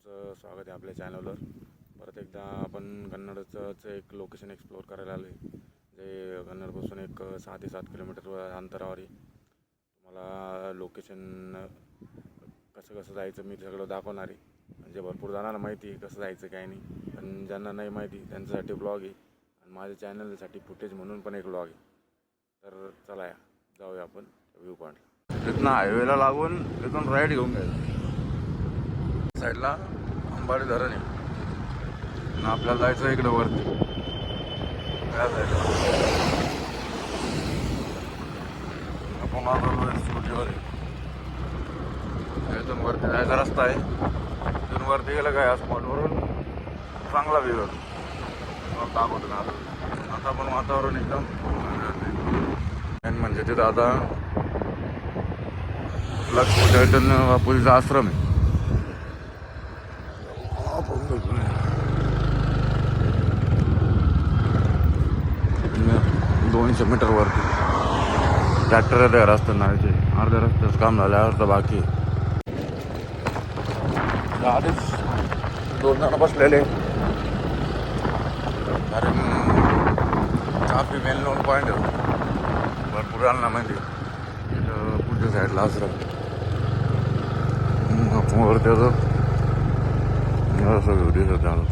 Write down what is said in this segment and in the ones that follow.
सर्वांचं स्वागत आहे आपल्या चॅनलवर. परत एकदा आपण कन्नडचंच एक लोकेशन एक्सप्लोअर करायला आलो आहे, जे कन्नडपासून एक 6 ते 7 किलोमीटर अंतरावर आहे. तुम्हाला लोकेशन कसं कसं जायचं मी सगळं दाखवणार आहे. म्हणजे भरपूर जणांना माहिती आहे कसं जायचं काय नाही, पण ज्यांना नाही माहिती त्यांच्यासाठी ब्लॉग आहे आणि माझ्या चॅनलसाठी फुटेज म्हणून पण एक ब्लॉग आहे. तर चला जाऊया आपण व्ह्यू पॉईंटला. इथनं हायवेला लागून इथून राईट घेऊन घ्यायचं. साईडला अंबाडी धरण आहे आणि आपल्याला जायचं इकडे वरती त्या साईडला. आपण आता स्कूटीवर आहे. इथून वरती जायचा रस्ता आहे. इथून वरती गेलं काय या स्पॉटवरून चांगला व्ह्यू होतो. दाखवतो ना आता पण वातावरण एकदम म्हणजे तिथं आता लक्ष्मी चैतन्य बापूजीचा आश्रम आहे. 200 मीटर वरती ट्रॅक्टर येते रस्त्यानं नाहीचे. अर्ध्या रस्त्याचं काम झालं, अर्ध बाकी. आधीच 2 जण बसलेले कारण काफी मेन लोन पॉईंट भरपूर आणला माहिती. पुढच्या साईडला आश्रम वरती असं व्ह्यू दिसत झालं.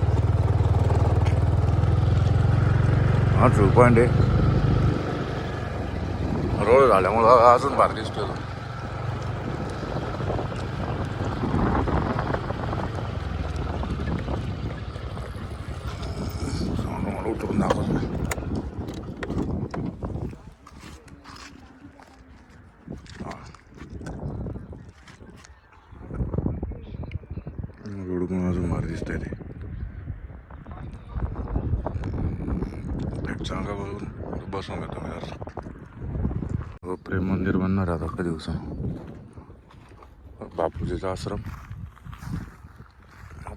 हा व्ह्यू पॉईंट आहे. रोड झाल्यामुळं अजून भारी दिसतो. मला उतरून दाखवत नाही. रोडकडून अजून भारी दिसत आहे. ते चांगला बघून बसून घेतो मी जरा. प्रेम मंदिर बनणार आता काही दिवसांनी. बापूजीचा आश्रम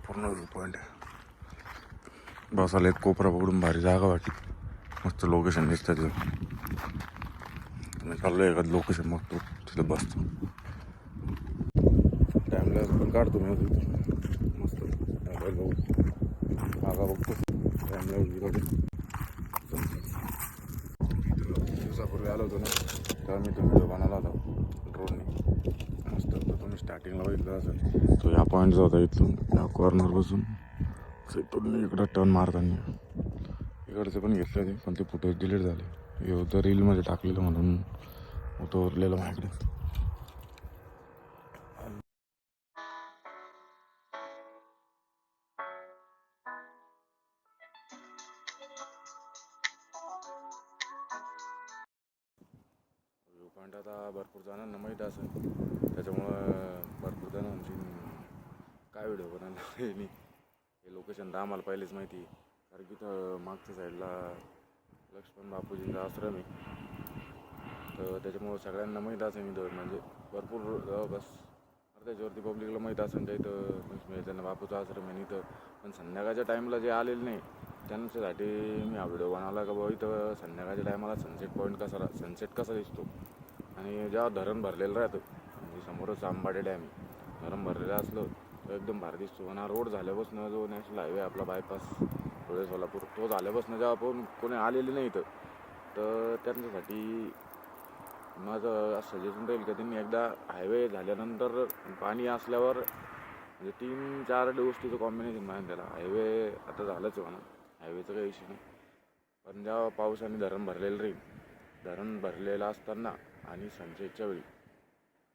पूर्ण व्ह्यू पॉईंट आहे. बसायला एक कोपरा पकडून भारी जागा वाटली. मस्त लोकेशन दिसतं तिथं. मी चाललो एखादं लोकेशन बघतो तिथं बसतो. टाईमला पण काढतो मी मस्त मोबाईल बघू जागा बघतो. टाईमला दिवसापूर्वी आलो होतो ना तेव्हा मी तो व्हिडिओ बनवला होता ड्रोनने. मस्त तुम्ही स्टार्टिंगला बघितलं असेल. तो या पॉईंटचा होता. इथून या कॉर्नरपासून इथून इकडं टर्न मारताना इकडचं पण घेतलं ते, पण ते फुटेज डिलीट झाले. हे होतं रीलमध्ये टाकलेलं म्हणून होतं उरलेलं माझ्याकडे. व्ह्यू पॉईंट आता भरपूर जणांना माहीत असेल, त्याच्यामुळं भरपूर जण म्हणतील काय व्हिडिओ बनवला नाही. हे लोकेशन तर आम्हाला पहिलेच माहिती आहे, कारण की तर मागच्या साईडला लक्ष्मण बापूजींचा आश्रम आहे. तर त्याच्यामुळं सगळ्यांना माहीत असेल. इथं म्हणजे भरपूर जवळपास अर्ध्याच्यावरती पब्लिकला माहीत असेल त्या इथं त्यांना बापूचा आश्रम आहे इथं. पण संध्याकाळच्या टाईमला जे आलेले नाही त्यांच्यासाठी मी हा व्हिडिओ बनवला का बाबा इथं संध्याकाळच्या टायमाला सनसेट कसा दिसतो. आणि जेव्हा धरण भरलेलं राहतं म्हणजे समोरच आंबाडे डॅम धरण भरलेलं असलं तर एकदम भारी दिसतो. आणि हा रोड झाल्यापासून जो नॅशनल हायवे आपला बायपास धुळे सोलापूर तो झाल्यापासून जेव्हा आपण कोणी आलेले नाही इथं, तर त्यांच्यासाठी माझं सजेशन राहील का त्यांनी एकदा हायवे झाल्यानंतर पाणी असल्यावर म्हणजे 3-4 गोष्टीचं कॉम्बिनेशन माहिती त्याला. हायवे आता झालंच आहे म्हणा, हायवेचं काही इश्यू नाही. पण जेव्हा पावसाने धरण भरलेलं राहील, धरण भरलेलं असताना आणि सनसेटच्या वेळी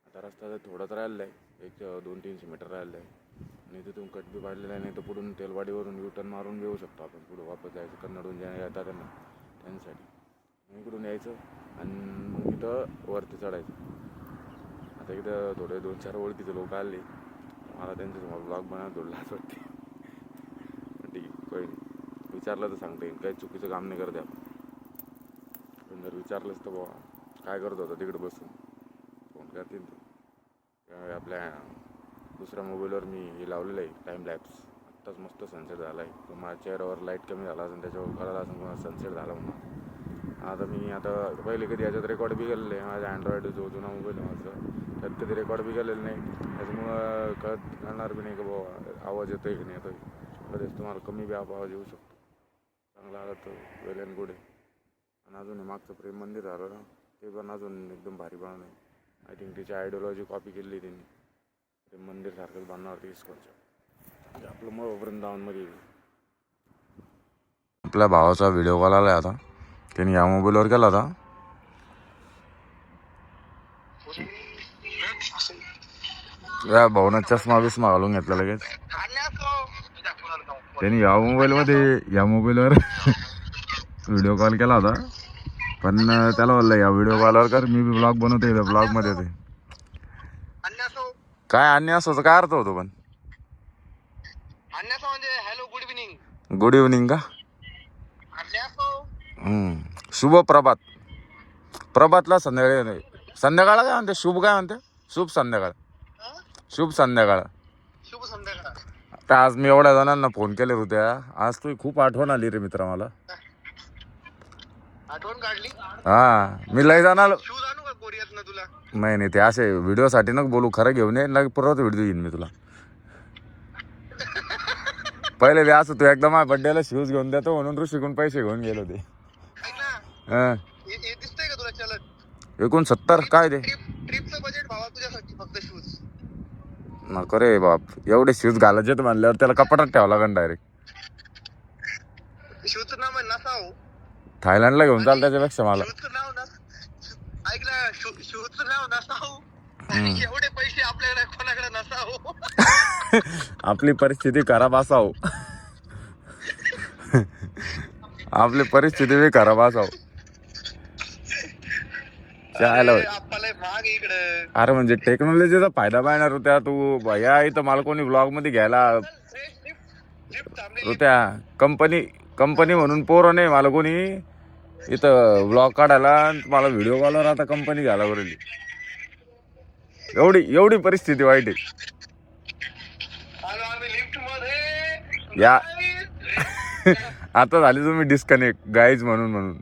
आता रस्ता तर थोडाच राहिलेला आहे, एक 200-300 मीटर राहिलेलं आहे. आणि तिथून कट बी पाडलेला आहे. नाही तर पुढून तेलवाडीवरून युटर्न मारून येऊ शकतो आपण. पुढं वापस जायचं कन्नडून ज्या येतात त्यांना त्यांच्यासाठी इकडून यायचं आणि मग इथं वरती चढायचं. आता इथं थोडे 2-4 ओळखीचे लोक आले, मला त्यांच्यासमोर ब्लॉग बनायला थोडं लाज वाटते. ठीक आहे, काही नाही. विचारलं तर सांगता येईल, काही चुकीचं काम नाही करते आपण. पण जर विचारलंच तर बाबा काय करत होता तिकडे बसून फोन करतील ते. आपल्या दुसऱ्या मोबाईलवर मी हे लावलेलं आहे टाईम लॅप्स. आत्ताच मस्त सनसेट झाला आहे. तो माझ्या चेहऱ्यावर लाईट कमी झाला असेल त्याच्यावर कळाला असेल कोणा सनसेट झाला म्हणून. आता मी पहिले कधी याच्यात रेकॉर्ड बी गेलेलं आहे. माझ्या अँड्रॉइड जो जुना मोबाईल आहे माझा, त्यात कधी रेकॉर्ड बी गेलेलं नाही. त्याच्यामुळं कळणार बी नाही की बाबा आवाज येतो आहे की नाही येतो आहे. कधीच तुम्हाला कमी बी आवाज येऊ शकतो. चांगला आला तर वेल अँड गुड आहे. आणि अजून हे मागचं प्रेम मंदिर झालं ना, ते पण अजून एकदम भारी बनवलं आहे. आय थिंक त्याची आयडिओलॉजी कॉपी केली त्यांनी. प्रेम मंदिरसारखंच बनवणार इस्कॉनच्या, म्हणजे आपलं मूळ वृंदावनमध्ये. आपल्या भावाचा व्हिडिओ कॉल आला आता, त्याने या मोबाईलवर केला होता. या भाऊनं चष्मा बिस्मा घालून घेतला लगेच त्यांनी या मोबाईलवर व्हिडिओ कॉल केला होता. पण त्याला बोललं या व्हिडिओ कॉलवर कर, मी बी ब्लॉग बनवते. ब्लॉग मध्ये ते काय अन्य असं काय अर्थ होतो पण hello good evening. Good evening का? शुभ प्रभात. प्रभातला संध्याकाळी, संध्याकाळ काय म्हणते, शुभ काय म्हणते, शुभ संध्याकाळ. शुभ संध्याकाळ. शुभ संध्याकाळ. आता आज मी एवढ्या जणांना फोन केले होत्या. आज तुझी खूप आठवण आली रे मित्रा मला. आठवण काढली. हा मी लय जाणार. शूज आणू का कोरियात ना तुला? नाही ते असे व्हिडिओ साठी नको बोलू, खरं घेऊन ये ना, परत व्हिडिओ येईन मी तुला. पहिले बी असं तू एकदा माझ्या बड्डेला शूज घेऊन देतो म्हणून ऋषीकडून पैसे घेऊन गेलो ते. दिसतंय का तुला चलत? 69 काय ते ट्रिपचं बजेट भावा तुझ्यासाठी फक्त शूज. नको रे बाप, एवढे शूज घालायचे म्हणल्यावर त्याला कपाटात ठेवा लागेल डायरेक्ट. शूजचं नाव आहे नसाव. थायलंडला घेऊन चाल त्याच्यापेक्षा मला. शूजचं नाव ऐकलं, शूजचं नाव नसाव. एवढे पैसे आपल्याकडे कोणाकडे नसाव. आपली परिस्थिती खराब असाव. आपली परिस्थिती बी खराब असाव. अरे म्हणजे टेक्नॉलॉजीचा फायदा पाहणार होत्या तू भैया. इथं मला कोणी ब्लॉग मध्ये घ्यायला होत्या. कंपनी म्हणून पोरं नाही मला कोणी इथं ब्लॉग काढायला. मला व्हिडिओ कॉलवर आता कंपनी घ्यायला बरली. एवढी परिस्थिती वाईट आहे या. आता झाली तुम्ही डिस्कनेक्ट गाईज म्हणून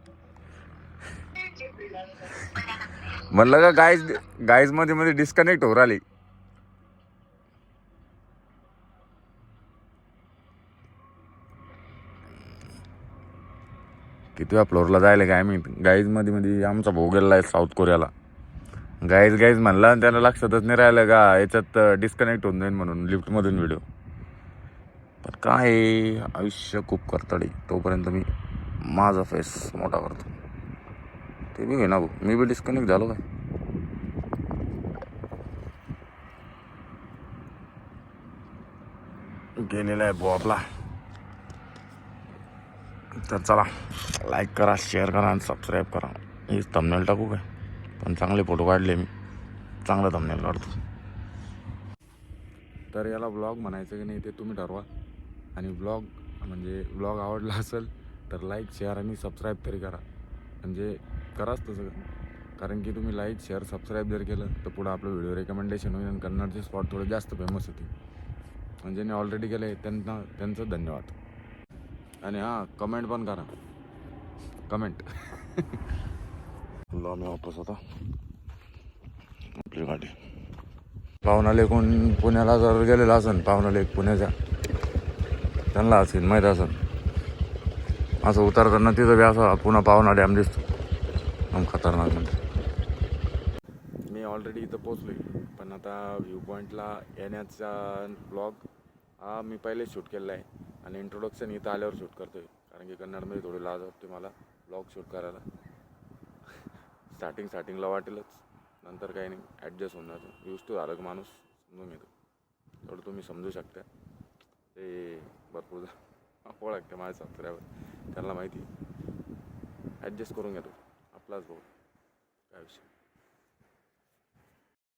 म्हणलं का गाईज मध्ये डिस्कनेक्ट होऊ राहिली. कितव्या फ्लोअरला जायला काय मी. गाईज मध्ये आमचा भाऊ गेलेला आहे साऊथ कोरियाला. गाईज म्हणला आणि त्याला लक्षातच नाही राहिलं का याच्यात डिस्कनेक्ट होऊन जाईल म्हणून लिफ्टमधून व्हिडिओ. पण काय आयुष्य खूप करतडी. तोपर्यंत मी माझा फेस मोठा करतो. ते बी घे ना भाऊ, मी बी डिस्कनेक्ट झालो काय. गेलेला आहे भाऊ आपला. तर चला लाईक करा, शेअर करा आणि सबस्क्राईब करा. हेच थंबनेल टाकू काय, पण चांगले फोटो काढले मी, चांगला थंबनेल काढतो. तर याला ब्लॉग म्हणायचं की नाही ते तुम्ही ठरवा. आणि ब्लॉग आवडला असेल तर लाईक शेअर आणि सबस्क्राईब तरी करा. म्हणजे कराच तसं, कारण की तुम्ही लाईक शेअर सबस्क्राईब जर केलं तर पुढं आपलं व्हिडिओ रेकमेंडेशन होईल आणि कन्नडचे स्पॉट थोडे जास्त फेमस होतील. म्हणजे मी ऑलरेडी केले त्यांचं धन्यवाद. आणि हां कमेंट पण करा, कमेंट. मी वापस होता आपली गाडी. पाहुणाले कोण पुण्याला जर गेलेला असेल, पाहुणाले पुण्याच्या, त्यांना असेल माहीत असेल. असं उतरताना तिथं बी असं पुन्हा पाहुणा डॅम दिसतो, एकदम खतरनाक. म्हणजे मी ऑलरेडी इथं पोचलो आहे, पण आता व्ह्यू पॉईंटला येण्याचा ब्लॉग हा मी पहिले शूट केलेला आहे. आणि इंट्रोडक्शन इथं आल्यावर शूट करतो आहे, कारण की कन्नडमध्ये थोडी लाज वाटते मला ब्लॉग शूट करायला. स्टार्टिंगला वाटेलच, नंतर काही नाही, ॲडजस्ट होऊन जातं. यूज टू झालं की माणूस समजून घेतो. तेवढं तुम्ही समजू शकता. ते भरपूर ओळखते माझ्या सबस्क्रायबर, त्यांना माहिती. ॲडजस्ट करून घेतो आपलाच भाऊ, काय विषय.